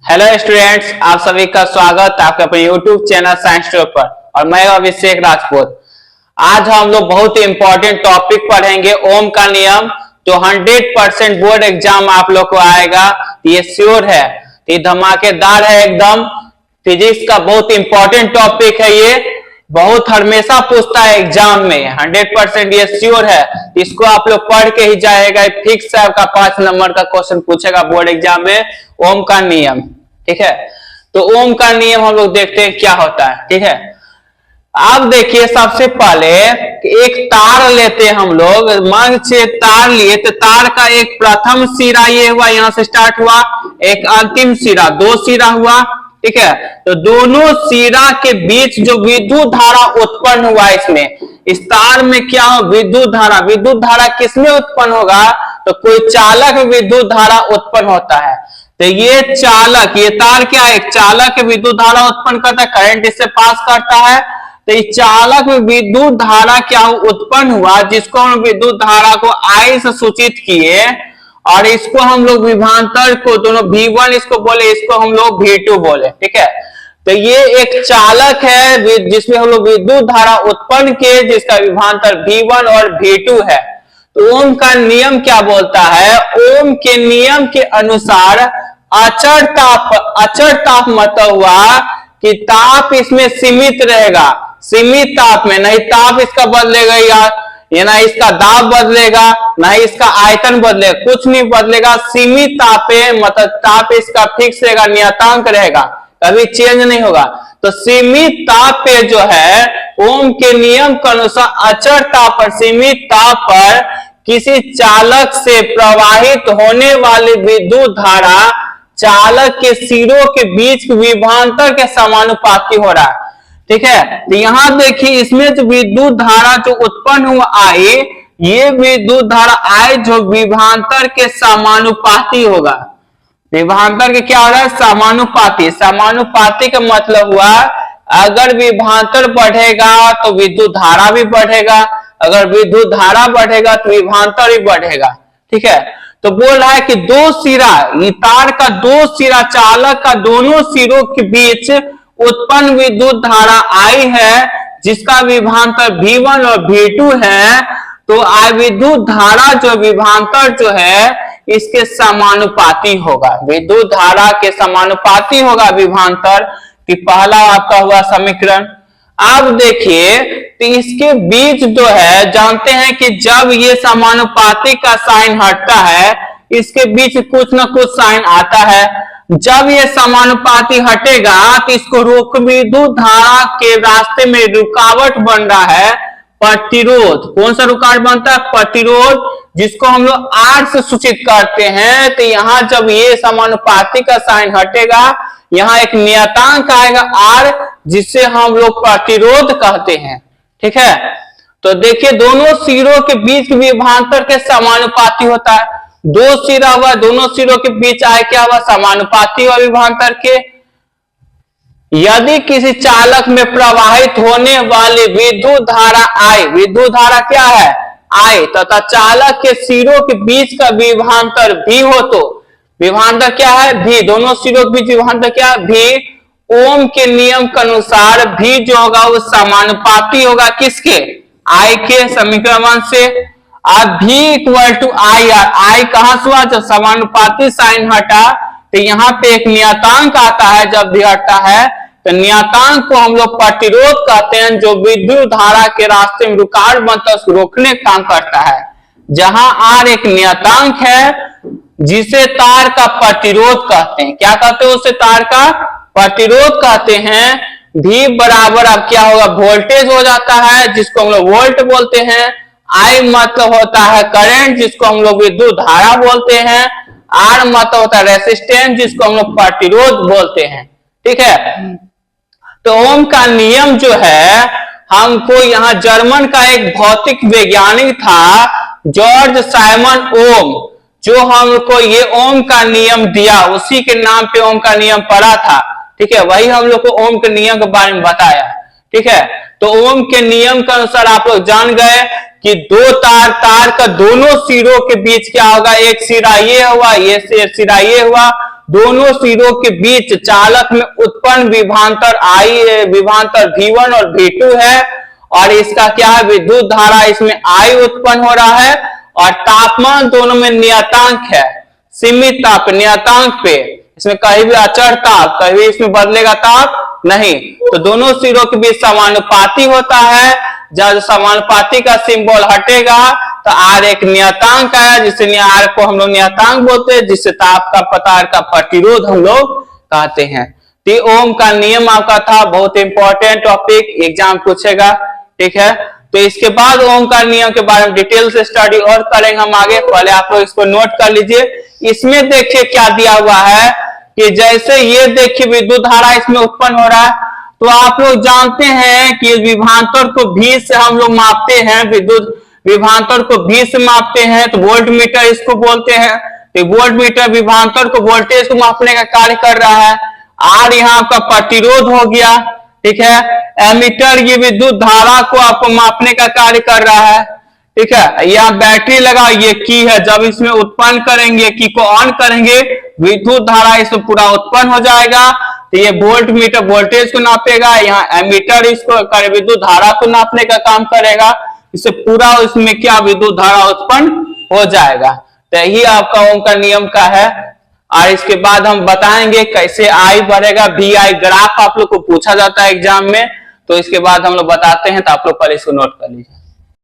Hello students, आप सभी का स्वागत आपके अपने यूट्यूब चैनल साइंस ट्यूब पर। और मैं अभिषेक राजपूत। आज हम लोग बहुत ही इंपॉर्टेंट टॉपिक पढ़ेंगे, ओम का नियम। तो 100% बोर्ड एग्जाम आप लोग को आएगा, ये श्योर है, ये धमाकेदार है एकदम। फिजिक्स का बहुत इंपॉर्टेंट टॉपिक है, ये बहुत हमेशा पूछता है एग्जाम में, 100% ये श्योर है। इसको आप लोग पढ़ के ही जाएगा, फिक्स है आपका 5 नंबर का क्वेश्चन पूछेगा बोर्ड एग्जाम में, ओम का नियम। ठीक है, तो ओम का नियम हम लोग देखते हैं क्या होता है। ठीक है, आप देखिए सबसे पहले एक तार लेते हैं हम लोग, मान से तार लिए तो तार का एक प्रथम सिरा ये हुआ, यहां से स्टार्ट हुआ, एक अंतिम सिरा, 2 सिरा हुआ। ठीक है, तो दोनों सिरा के बीच जो विद्युत धारा उत्पन्न हुआ, इसमें इस तार में क्या हो, विद्युत धारा किसमें उत्पन्न होगा, तो कोई चालक विद्युत धारा उत्पन्न होता है। तो ये चालक, ये तार क्या है, एक चालक विद्युत धारा उत्पन्न करता है, करंट इससे पास करता है। तो इस चालक में विद्युत धारा क्या उत्पन्न हुआ, जिसको हम विद्युत धारा को I से सूचित किए, और इसको हम लोग विभवांतर को दोनों V1 इसको बोले, इसको हम लोग V2 बोले। ठीक है, तो ये एक चालक है जिसमें हम लोग विद्युत धारा उत्पन्न किए, जिसका विभवांतर V1 और V2 है। तो ओम का नियम क्या बोलता है, ओम के नियम के अनुसार अचर ताप मतलब हुआ कि ताप इसमें सीमित रहेगा, सीमित ताप में, नहीं ताप इसका बदलेगा यार, ये ना इसका दाब बदलेगा, ना ही इसका आयतन बदलेगा, कुछ नहीं बदलेगा। सीमित ताप पे मतलब ताप इसका फिक्स रहेगा, नियतांक रहेगा, कभी चेंज नहीं होगा। तो सीमित ताप पे जो है ओम के नियम के अनुसार अचर ताप पर, सीमित ताप पर किसी चालक से प्रवाहित होने वाली विद्युत धारा चालक के सिरों के बीच विभवांतर के समानुपाती हो रहा है। ठीक है, तो यहां देखिए इसमें जो विद्युत धारा जो उत्पन्न हुआ I, ये विद्युत धारा I जो विभवांतर के समानुपाती होगा। विभवांतर के क्या हो रहा है, समानुपाती। समानुपाती का मतलब हुआ अगर विभवांतर बढ़ेगा तो विद्युत धारा भी बढ़ेगा, अगर विद्युत धारा बढ़ेगा तो विभवांतर भी बढ़ेगा। ठीक है, तो बोल रहा है कि 2 सिरा, तार का 2 सिरा चालक का दोनों सिरों के बीच उत्पन्न विद्युत धारा I है, जिसका विभवांतर V1 और V2 है। तो विद्युत धारा जो विभवांतर जो है इसके समानुपाती होगा, विद्युत धारा के समानुपाती होगा विभवांतर, कि पहला आपका हुआ समीकरण। अब देखिए तो इसके बीच जो है, जानते हैं कि जब ये समानुपाती का साइन हटता है, इसके बीच कुछ ना कुछ साइन आता है। जब ये समानुपाती हटेगा तो इसको रोक, विद्युत धारा के रास्ते में रुकावट बन रहा है प्रतिरोध। कौन सा रुकावट बनता है, प्रतिरोध, जिसको हम लोग R से सूचित करते हैं। तो यहाँ जब ये समानुपाती का साइन हटेगा, यहाँ एक नियतांक आएगा R, जिससे हम लोग प्रतिरोध कहते हैं। ठीक है, तो देखिए दोनों सिरों के बीच विभवांतर के समानुपाती होता है। 2 सिरा हुआ, दोनों सिरों के बीच आए क्या हुआ, समानुपाती हुआ विभवांतर के। यदि किसी चालक में प्रवाहित होने वाली विद्युत धारा I, विद्युत धारा क्या है I, तथा चालक के सिरों के बीच का विभवांतर V हो, तो विभवांतर क्या है V, दोनों सिरों के बीच विभवांतर क्या है V। ओम के नियम के अनुसार V जो होगा वो समानुपाती होगा किसके, I के, समीकरण से। अब V equal to I R, I कहां से हुआ, जब समानुपाती साइन हटा तो यहाँ पे एक नियतांक आता है, जब भी हटता है तो नियतांक को हम लोग प्रतिरोध कहते हैं, जो विद्युत धारा के रास्ते में रुकावट बनता है उसको रोकने का काम करता है। जहां R एक नियतांक है जिसे तार का प्रतिरोध कहते हैं, क्या कहते हैं उसे, तार का प्रतिरोध कहते हैं। V बराबर अब क्या होगा, वोल्टेज हो जाता है, जिसको हम लोग वोल्ट बोलते हैं। I मतलब होता है करंट, जिसको हम लोग विद्युत धारा बोलते हैं। R मतलब होता है रेसिस्टेंस, जिसको हम लोग प्रतिरोध बोलते हैं। ठीक है, तो ओम का नियम जो है, हमको यहाँ जर्मन का एक भौतिक वैज्ञानिक था जॉर्ज साइमन ओम, जो हमको ये ओम का नियम दिया, उसी के नाम पे ओम का नियम पढ़ा था। ठीक है, वही हम लोग को ओम के नियम के बारे में बताया। ठीक है, तो ओम के नियम के अनुसार आप लोग जान गए कि 2 तार का दोनों सिरों के बीच क्या होगा, एक सिरा ये हुआ, ये सिरा ये हुआ, दोनों सिरों के बीच चालक में उत्पन्न विभवांतर विभवांतर V1 और V2 है, और इसका क्या है, विद्युत धारा इसमें I उत्पन्न हो रहा है, और तापमान दोनों में नियतांक है, सीमित ताप नियतांक पे, इसमें कहीं भी अचर ताप, कहीं इसमें बदलेगा ताप नहीं। तो दोनों सिरों के बीच समानुपाती होता है। जब समानुपाती का सिंबल हटेगा तो R एक नियतांक आया, जिससे R को हम लोग नियतांक बोलते हैं, जिससे ताप का प्रकार का प्रतिरोध हम लोग कहते हैं। तो ओम का नियम आपका था, बहुत इंपॉर्टेंट टॉपिक, एग्जाम पूछेगा, ठीक है। तो इसके बाद ओम का नियम के बारे में डिटेल से स्टडी और करेंगे हम आगे, पहले आप लोग इसको नोट कर लीजिए। इसमें देखिए क्या दिया हुआ है कि जैसे ये देखिए विद्युत धारा इसमें उत्पन्न हो रहा है, तो आप लोग जानते हैं कि विभवांतर को V से हम लोग मापते हैं, विद्युत विभवांतर को V से मापते हैं, तो वोल्ट मीटर इसको बोलते हैं। तो वोल्ट मीटर विभवांतर को वोल्टेज को मापने का कार्य कर रहा है। R यहाँ आपका प्रतिरोध हो गया, ठीक है। एमीटर ये विद्युत धारा को आपको मापने का कार्य कर रहा है, ठीक है। यहाँ बैटरी लगा, ये की है, जब इसमें उत्पन्न करेंगे, की को ऑन करेंगे, विद्युत धारा इसमें पूरा उत्पन्न हो जाएगा। तो ये वोल्ट मीटर वोल्टेज को नापेगा, यहाँ एमीटर इसको विद्युत धारा को नापने का काम करेगा, इससे पूरा इसमें क्या विद्युत धारा उत्पन्न हो जाएगा। तो यही आपका ओम का नियम का है। और इसके बाद हम बताएंगे कैसे I बढ़ेगा, VI ग्राफ आप लोग को पूछा जाता है एग्जाम में, तो इसके बाद हम लोग बताते हैं, तो आप लोग पहले इसको नोट कर लीजिए।